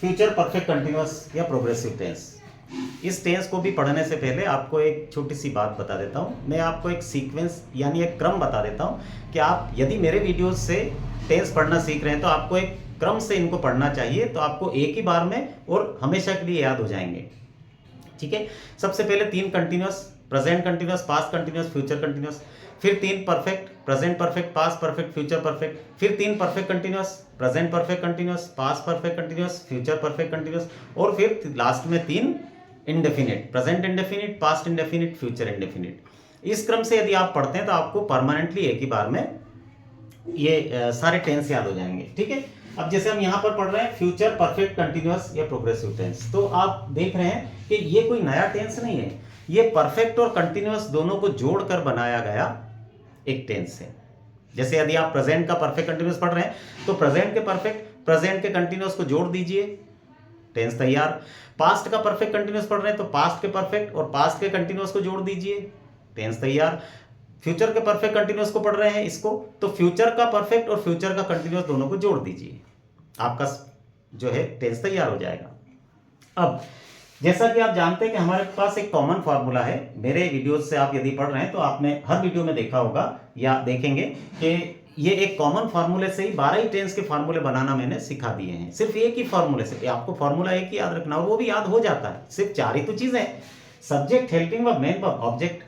Future perfect continuous या progressive tense. इस tense को भी पढ़ने से पहले आपको एक छोटी सी बात बता देता हूँ। मैं आपको एक सीक्वेंस यानी एक क्रम बता देता हूँ कि आप यदि मेरे वीडियोस से टेंस पढ़ना सीख रहे हैं तो आपको एक क्रम से इनको पढ़ना चाहिए, तो आपको एक ही बार में और हमेशा के लिए याद हो जाएंगे। ठीक है, सबसे पहले 3 continuous, present continuous, past continuous, future continuous, फिर 3 perfect, present perfect, past perfect, future perfect, फिर 3 perfect continuous, present perfect continuous, past perfect continuous, future perfect continuous, और फिर लास्ट में 3 indefinite, present indefinite, past indefinite, future indefinite. इस क्रम से यदि आप पढ़ते हैं तो आपको परमानेंटली एक ही बार में ये सारे टेंस याद हो जाएंगे। ठीक है, अब जैसे हम यहां पर पढ़ रहे हैं फ्यूचर परफेक्ट कंटिन्यूअस या प्रोग्रेसिव टेंस, तो आप देख रहे हैं कि ये कोई नया टेंस नहीं है, ये परफेक्ट और कंटिन्यूअस दोनों को जोड़कर बनाया गया एक टेंस है। जैसे यदि आप प्रेजेंट का परफेक्ट कंटिन्यूअस पढ़ रहे हैं तो प्रेजेंट के परफेक्ट, प्रेजेंट के कंटिन्यूअस को जोड़ दीजिए, टेंस तैयार। पास्ट का परफेक्ट कंटिन्यूअस पढ़ रहे हैं तो पास्ट के परफेक्ट और पास्ट के कंटिन्यूअस को जोड़ दीजिए, टेंस तैयार। फ्यूचर के परफेक्ट कंटिन्यूअस को पढ़ रहे हैं इसको, तो फ्यूचर का परफेक्ट और फ्यूचर का कंटिन्यूअस दोनों को जोड़ दीजिए, आपका जो है टेंस तैयार हो जाएगा। अब जैसा कि आप जानते हैं कि हमारे पास एक कॉमन फार्मूला है, मेरे वीडियोस से आप यदि पढ़ रहे हैं तो आपने हर वीडियो में देखा होगा या देखेंगे कि ये एक कॉमन फार्मूले से ही 12 ही टेंस के फार्मूले बनाना मैंने सिखा दिए हैं, सिर्फ एक ही फार्मूले से। आपको फार्मूला एक ही याद रखना और वो भी याद हो जाता है, सिर्फ 4 ही तो चीजें, subject, helping verb, main verb, object.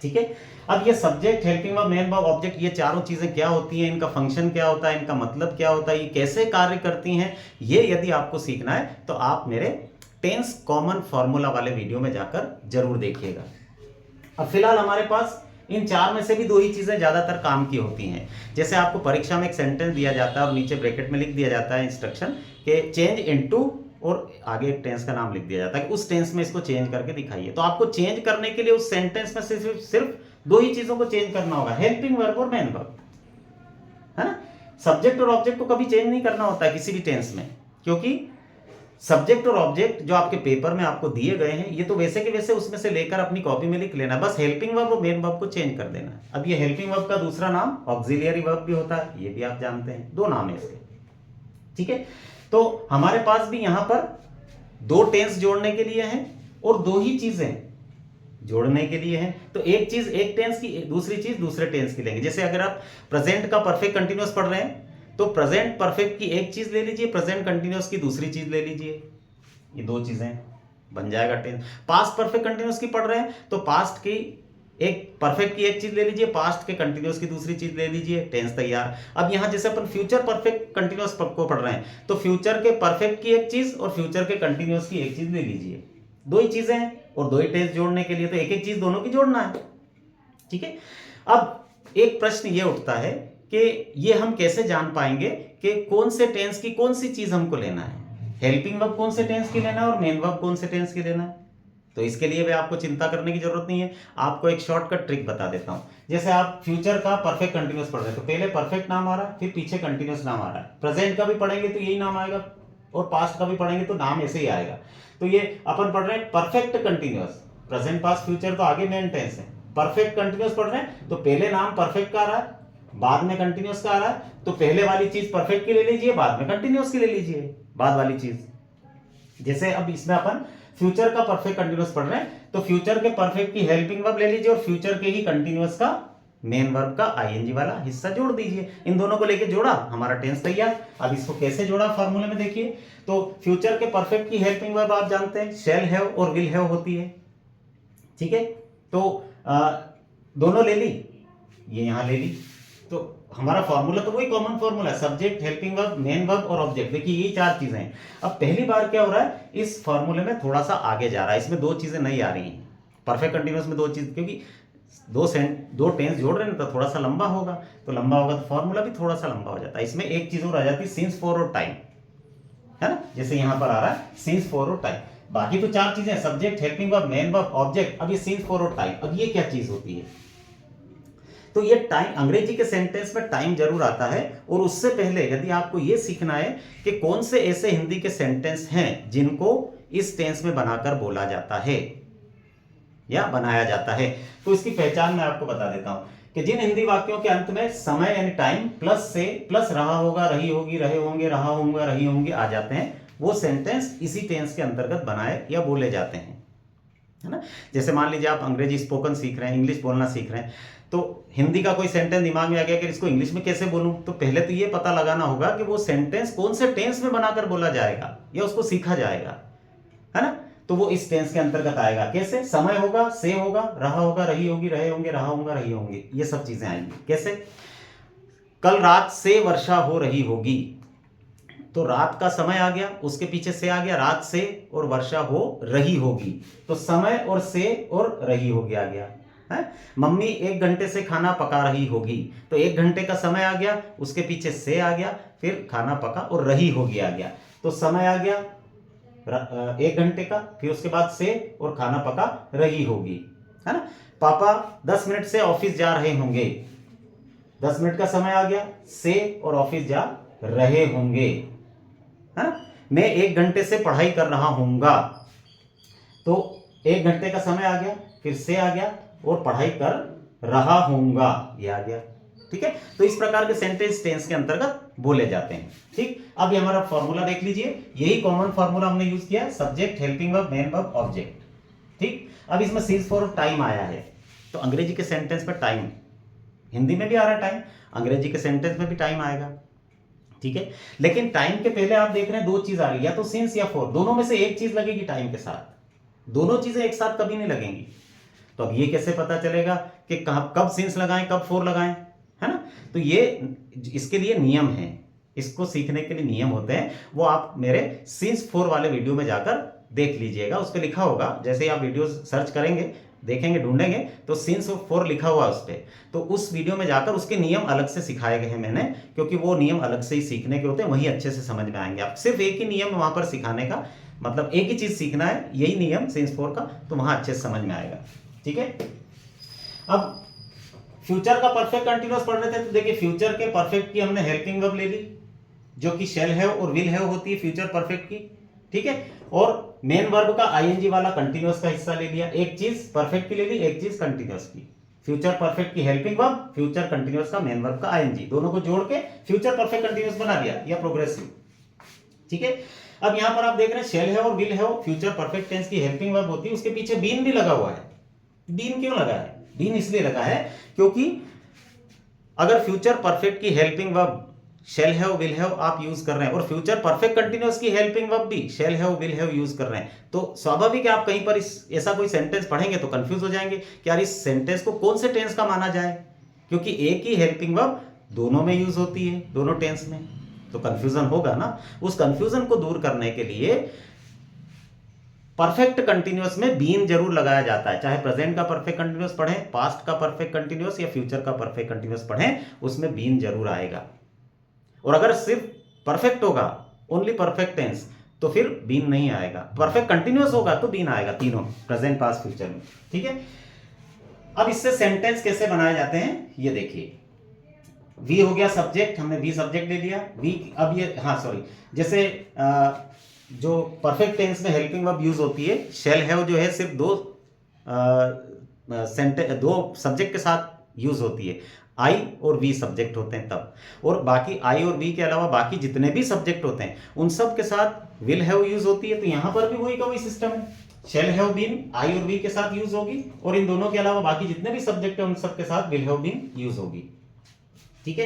ठीक है, अब ये subject, helping verb, main verb, object, ये चारों चीजें क्या होती हैं, इनका फंक्शन क्या होता है, इनका मतलब क्या होता है, ये कैसे कार्य करती हैं, ये यदि आपको सीखना है तो आप मेरे टेंस कॉमन फॉर्मूला वाले वीडियो में जाकर जरूर देखिएगा। अब फिलहाल हमारे पास इन 4 में से भी 2 ही चीजें ज्यादातर काम की होती हैं। जैसे आपको परीक्षा में एक सेंटेंस दिया जाता है और नीचे ब्रैकेट में लिख दिया जाता है इंस्ट्रक्शन के चेंज इनटू, और आगे एक टेंस का नाम लिख दिया जाता है कि उस टेंस में इसको चेंज करके दिखाइए। तो आपको चेंज करने के लिए उस सेंटेंस में सिर्फ 2 ही चीजों को चेंज करना होगा, हेल्पिंग वर्ब और मेन वर्ब, है ना। सब्जेक्ट और ऑब्जेक्ट को कभी चेंज नहीं करना होता है किसी भी टेंस में, क्योंकि सब्जेक्ट और ऑब्जेक्ट जो आपके पेपर में आपको दिए गए हैं ये तो वैसे के वैसे उसमें से लेकर अपनी कॉपी में लिख लेना, बस हेल्पिंग वर्ब और मेन वर्ब को चेंज कर देना। अब ये हेल्पिंग वर्ब का दूसरा नाम ऑक्सिलियरी वर्ब भी होता है, ये भी आप जानते हैं, 2 नाम है इसके। ठीक है, तो हमारे पास भी यहां पर 2 टेंस जोड़ने के लिए हैं और 2 ही चीजें जोड़ने के लिए हैं, तो एक चीज एक टेंस की, दूसरी चीज दूसरे टेंस की लेंगे। जैसे अगर आप प्रेजेंट का परफेक्ट कंटिन्यूअस पढ़ रहे हैं तो प्रेजेंट परफेक्ट की एक चीज ले लीजिए, प्रेजेंट कंटिन्यूअस की दूसरी चीज ले लीजिए, ये 2 चीजें बन जाएगा टेंस। पास्ट परफेक्ट कंटिन्यूअस की पढ़ रहे हैं तो पास्ट की एक परफेक्ट की एक चीज ले लीजिए, पास्ट के कंटिन्यूअस की दूसरी चीज ले लीजिए, टेंस तैयार। अब यहां जैसे अपन फ्यूचर परफेक्ट कंटिन्यूअस को पढ़ रहे हैं तो फ्यूचर के परफेक्ट की एक चीज और फ्यूचर के कंटिन्यूअस की एक चीज ले लीजिए, 2 ही चीजें हैं और 2 ही टेंस जोड़ने के लिए तो एक एक चीज दोनों की जोड़ना है। ठीक है, अब एक प्रश्न ये उठता है कि ये हम कैसे जान पाएंगे कि कौन से टेंस की कौन सी चीज हमको लेना है, हेल्पिंग वर्ब कौन से टेंस की लेना है और मेन वर्ब कौन से टेंस की लेना है। तो इसके लिए भी आपको चिंता करने की जरूरत नहीं है, आपको एक शॉर्टकट ट्रिक बता देता हूं। जैसे आप फ्यूचर का परफेक्ट कंटिन्यूअस पढ़ रहे हैं तो पहले परफेक्ट नाम आ रहा है, फिर पीछे कंटिन्यूअस नाम आ रहा है। प्रेजेंट का भी पढ़ेंगे तो यही नाम आएगा और पास्ट का भी पढ़ेंगे तो नाम ऐसे ही आएगा। तो ये अपन पढ़ रहे हैं perfect continuous, present past future तो आगे मेन टेंस है। परफेक्ट कंटिन्यूअस पढ़ रहे हैं तो पहले नाम परफेक्ट का आ रहा है, बाद में कंटिन्यूअस का आ रहा है, तो पहले वाली चीज परफेक्ट की ले लीजिए, बाद में कंटिन्यूअस की ले लीजिए, बाद वाली चीज। जैसे अब इसमें अपन फ्यूचर का परफेक्ट कंटिन्यूअस पढ़ रहे हैं तो फ्यूचर के परफेक्ट की हेल्पिंग वर्ब ले लीजिए और फ्यूचर के ही कंटिन्यूअस का मेन वर्ब का आईएनजी वाला हिस्सा जोड़ दीजिए। इन दोनों को लेके जोड़ा, हमारा टेंस तैयार। अब इसको कैसे जोड़ा फार्मूले में देखिए, तो फ्यूचर के परफेक्ट की हेल्पिंग वर्ब आप जानते हैं शैल हैव और विल हैव होती है। ठीक है, तो दोनों ले ली, ये यहां ले ली, तो हमारा फॉर्मूला तो वही कॉमन फॉर्मूला है, subject, helping verb, main verb और ऑब्जेक्ट। देखिए ये 4 चीजें हैं। अब पहली बार क्या हो रहा है, इस फॉर्मूले में थोड़ा सा आगे जा रहा है, इसमें 2 चीजें नहीं आ रही हैं परफेक्ट कंटिन्यूअस में, 2 चीज, क्योंकि 2 टेंस जोड़ रहे हैं तो थोड़ा सा लंबा होगा, तो लंबा होगा तो फॉर्मूला भी थोड़ा सा लंबा हो जाता है। इसमें एक चीज और आ जाती है, सिंस, फॉर और टाइम, है ना। जैसे यहां पर आ रहा है सिंस, फॉर और टाइम। बाकी तो 4 चीजें, subject, helping verb, main verb, object. अब ये सिंस, फॉर और टाइम, अब ये क्या चीज होती है, तो ये टाइम, अंग्रेजी के सेंटेंस में टाइम जरूर आता है। और उससे पहले यदि आपको ये सीखना है कि कौन से ऐसे हिंदी के सेंटेंस हैं जिनको इस टेंस में बनाकर बोला जाता है या बनाया जाता है, तो इसकी पहचान मैं आपको बता देता हूं कि जिन हिंदी वाक्यों के अंत में समय यानी टाइम प्लस से प्लस रहा होगा, रही होगी, रहे होंगे, रहा होगा, रही होंगे आ जाते हैं, वो सेंटेंस इसी टेंस के अंतर्गत बनाए या बोले जाते हैं, है ना। जैसे मान लीजिए आप अंग्रेजी स्पोकन सीख रहे हैं, इंग्लिश बोलना सीख रहे हैं, तो हिंदी का कोई सेंटेंस दिमाग में आ गया कि इसको इंग्लिश में कैसे बोलूं, तो पहले तो ये पता लगाना होगा कि वो सेंटेंस कौन से टेंस में बनाकर बोला जाएगा या उसको सीखा जाएगा, है ना। तो वो इस टेंस के अंतर्गत आएगा। कैसे? समय होगा, से होगा, रहा होगा, रही होगी, रहे होंगे, रहा होगा, रही होंगे, ये सब चीजें आएंगी। कैसे? कल रात से वर्षा हो रही होगी, तो रात का समय आ गया, उसके पीछे से आ गया, रात से और वर्षा हो रही होगी, तो समय और से और रही होगी आ गया है। मम्मी 1 घंटे से खाना पका रही होगी, तो 1 घंटे का समय आ गया, उसके पीछे से आ गया, फिर खाना पका और रही होगी आ गया, तो समय आ गया 1 घंटे का, फिर उसके बाद से और खाना पका रही होगी, है ना। पापा 10 मिनट से ऑफिस जा रहे होंगे, 10 मिनट का समय आ गया, से और ऑफिस जा रहे होंगे, है ना। मैं 1 घंटे से पढ़ाई कर रहा हूंगा, तो 1 घंटे का समय आ गया, फिर से आ गया और पढ़ाई कर रहा हूंगा ये आ गया। ठीक है, तो इस प्रकार के सेंटेंस टेंस के अंतर्गत बोले जाते हैं। ठीक, अब ये हमारा फॉर्मूला देख लीजिए, यही कॉमन फॉर्मूला हमने यूज किया है, subject, helping verb, main verb, object. ठीक, अब इसमें सीन्स फॉर टाइम आया है, तो अंग्रेजी के सेंटेंस में टाइम, हिंदी में भी आ रहा है टाइम, अंग्रेजी के सेंटेंस में भी टाइम आएगा। ठीक है, लेकिन टाइम के पहले आप देख रहे हैं 2 चीज आ रही है, या तो सिंस या फॉर, दोनों में से एक चीज लगेगी टाइम के साथ, दोनों चीजें एक साथ कभी नहीं लगेंगी। तो अब ये कैसे पता चलेगा कि कब सिंस लगाएं, कब फॉर लगाएं, है ना। तो ये इसके लिए नियम है, इसको सीखने के लिए नियम होते हैं, वो आप मेरे सिंस फॉर वाले वीडियो में जाकर देख लीजिएगा, उस पर लिखा होगा, जैसे ही आप वीडियो सर्च करेंगे, देखेंगे, ढूंढेंगे, तो सिंस फॉर लिखा हुआ उस पर, तो उस वीडियो में जाकर उसके नियम अलग से सिखाए गए हैं मैंने, क्योंकि वो नियम अलग से ही सीखने के होते हैं, वही अच्छे से समझ में आएंगे। आप सिर्फ एक ही नियम वहां पर सिखाने का, मतलब एक ही चीज सीखना है, यही नियम सिंस फॉर का, तो वहां अच्छे से समझ में आएगा। ठीक है, अब फ्यूचर का परफेक्ट कंटीन्यूअस पढ़ रहे थे, तो देखिए फ्यूचर के परफेक्ट की हमने हेल्पिंग वर्ब ले ली, जो कि शेल है और विल है होती है फ्यूचर परफेक्ट की। ठीक है, और मेन वर्ब का आईएनजी वाला कंटीन्यूअस का हिस्सा ले लिया, एक चीज परफेक्ट की ले ली, एक चीज कंटीन्यूअस की। फ्यूचर परफेक्ट की हेल्पिंग वर्ब, फ्यूचर कंटीन्यूअस का मेन वर्ब का आईएनजी, दोनों को जोड़ के फ्यूचर परफेक्ट कंटीन्यूअस बना दिया, या प्रोग्रेसिव। ठीक है, अब यहां पर आप देख रहे हैं शेल है और विल है, फ्यूचर परफेक्ट टेंस की हेल्पिंग वर्ब होती है, उसके पीछे बीन भी लगा हुआ है। बीन क्यों लगा है? बीन इसलिए लगा है क्योंकि अगर फ्यूचर परफेक्ट की helping verb shall have, will have आप यूज कर रहे हैं, और फ्यूचर परफेक्ट कंटीन्यूअस की हेल्पिंग वर्ब भी shall have, will have use कर रहे हैं, तो स्वाभाविक है आप कहीं पर ऐसा कोई सेंटेंस पढ़ेंगे तो कंफ्यूज हो जाएंगे कि यार इस सेंटेंस को कौन से टेंस का माना जाए, क्योंकि एक ही हेल्पिंग वर्ब दोनों में यूज होती है, दोनों टेंस में, तो कंफ्यूजन होगा ना। उस कंफ्यूजन को दूर करने के लिए परफेक्ट कंटीन्यूअस में बीन जरूर लगाया जाता है, चाहे प्रेजेंट का परफेक्ट कंटीन्यूअस पढ़ें, पास्ट का परफेक्ट कंटीन्यूअस या फ्यूचर का परफेक्ट कंटीन्यूअस पढ़ें, उसमें बीन जरूर आएगा। और अगर सिर्फ परफेक्ट होगा, ओनली परफेक्ट टेंस, तो फिर बीन नहीं आएगा। परफेक्ट कंटीन्यूअस होगा तो बीन आएगा, तीनों, प्रेजेंट, पास्ट, फ्यूचर में। ठीक है, अब इससे सेंटेंस कैसे बनाए जाते हैं ये देखिए। वी हो गया सब्जेक्ट, हमने वी सब्जेक्ट ले लिया, वी, अब ये, हाँ सॉरी, जैसे जो परफेक्ट टेंस में हेल्पिंग वर्ब यूज होती है, शेल हैव जो है सिर्फ दो सब्जेक्ट के साथ यूज होती है, आई और वी सब्जेक्ट होते हैं तब, और बाकी आई और वी के अलावा बाकी जितने भी सब्जेक्ट होते हैं उन सब के साथ विल हैव यूज होती है। तो यहां पर भी वही का वही सिस्टम है, शेल हैव बीन आई और वी के साथ यूज होगी, और इन दोनों के अलावा बाकी जितने भी सब्जेक्ट है उन सब के साथ विल हैव बीन यूज होगी। ठीक है,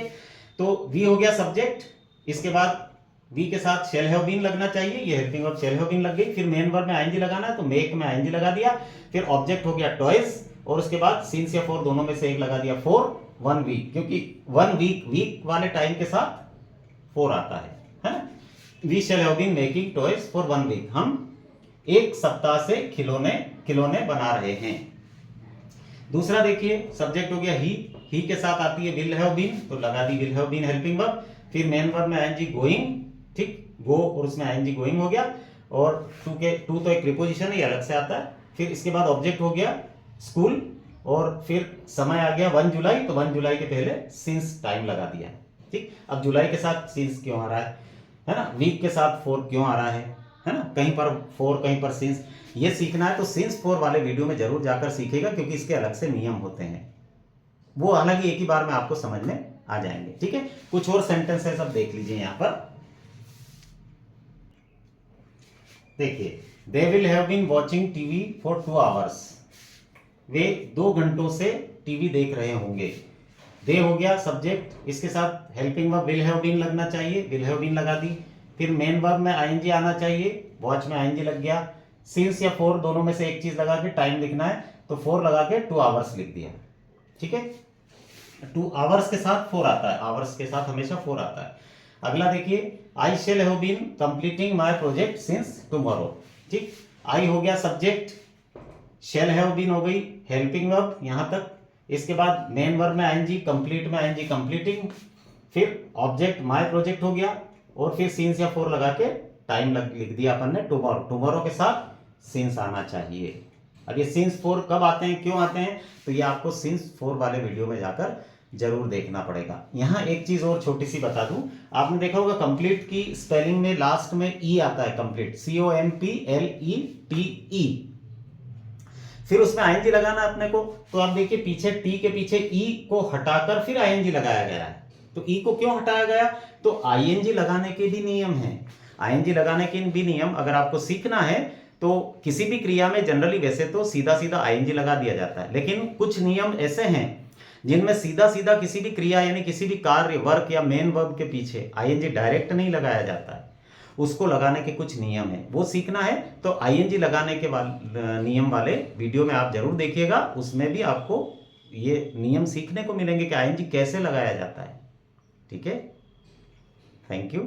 तो वी हो गया सब्जेक्ट, इसके बाद वी के साथ शेल हैव बीन लगना चाहिए, ये helping verb shall have been लग गई, फिर मेन वर्ब में आईएनजी लगाना है तो मेक में आईएनजी लगा दिया, फिर ऑब्जेक्ट हो गया टॉयज, और उसके बाद सिंस या फॉर दोनों में से एक लगा दिया, फॉर 1 वीक, क्योंकि 1 वीक वाले टाइम के साथ फॉर आता है ना। We shall have been making toys for 1 week, हम 1 सप्ताह से खिलौने बना रहे हैं। दूसरा देखिए, सब्जेक्ट हो गया ही के साथ आती है विल हैव बीन, तो लगा दी will have been helping verb, फिर मेन वर्ब में आईएनजी गोइंग, ठीक, गो और उसमें आईएनजी गोइंग हो गया, और टू तो एक प्रीपोजिशन है, अलग से आता है। फिर इसके बाद ऑब्जेक्ट हो गया स्कूल, और फिर समय आ गया 1 जुलाई, तो 1 जुलाई के पहले सिंस टाइम लगा दिया। ठीक, अब जुलाई के साथ सिंस क्यों आ रहा है ना, वीक के साथ फॉर क्यों आ रहा है ना, कहीं पर फॉर कहीं पर सिंस, ये सीखना है तो सिंस फॉर वाले वीडियो में जरूर जाकर सीखेगा, क्योंकि इसके अलग से नियम होते हैं, वो हालांकि एक ही बार में आपको समझ में आ जाएंगे। ठीक है, कुछ और सेंटेंस है, सब देख लीजिए यहां पर। देखिए, they will have been watching TV for 2 hours. वे 2 घंटों से टीवी देख रहे होंगे। दे हो गया सब्जेक्ट, इसके साथ helping verb will have been लगना चाहिए, विल हैव बीन लगा दी। फिर मेन वर्ब में आईएनजी आना चाहिए, वॉच में आईएनजी लग गया। सिंस या फॉर दोनों में से एक चीज लगा के टाइम लिखना है, तो 4 लगा के 2 आवर्स लिख दिया। ठीक है, 2 आवर्स के साथ 4 आता है, आवर्स के साथ हमेशा 4 आता है। अगला देखिए, I shall have been completing my project since tomorrow. ठीक, आई हो गया सब्जेक्ट, शेल हैव बीन हो गई हेल्पिंग वर्ब यहां तक। इसके बाद मेन वर्ब में आईएनजी, कंप्लीट में आईएनजी कंप्लीटिंग, फिर ऑब्जेक्ट माय प्रोजेक्ट हो गया, और फिर सिंस या फॉर लगा के टाइम लिख दिया अपन ने टुमारो। टुमारो के साथ सिंस आना चाहिए। अब ये सिंस फॉर कब आते हैं, क्यों आते हैं, तो ये आपको सिंस फॉर वाले वीडियो में जाकर जरूर देखना पड़ेगा। यहां एक चीज और छोटी सी बता दूं, आपने देखा होगा कंप्लीट की स्पेलिंग में लास्ट में ई आता है, कंप्लीट COMPLETE। फिर उसमें आईएनजी लगाना है अपने को, तो आप देखिए पीछे टी के पीछे ई को हटाकर फिर आईएनजी लगाया गया है। तो ई को क्यों हटाया गया, तो आईएनजी लगाने के भी नियम हैं। आईएनजी लगाने के भी नियम अगर आपको सीखना है तो किसी भी क्रिया में जनरली वैसे तो सीधा सीधा आईएनजी लगा दिया जाता है, लेकिन कुछ नियम ऐसे हैं जिनमें सीधा सीधा किसी भी क्रिया यानी किसी भी कार्य, वर्क या मेन वर्ब के पीछे आईएनजी डायरेक्ट नहीं लगाया जाता है, उसको लगाने के कुछ नियम है। वो सीखना है तो आईएनजी लगाने के नियम वाले वीडियो में आप जरूर देखिएगा, उसमें भी आपको ये नियम सीखने को मिलेंगे कि आईएनजी कैसे लगाया जाता है। ठीक है, थैंक यू।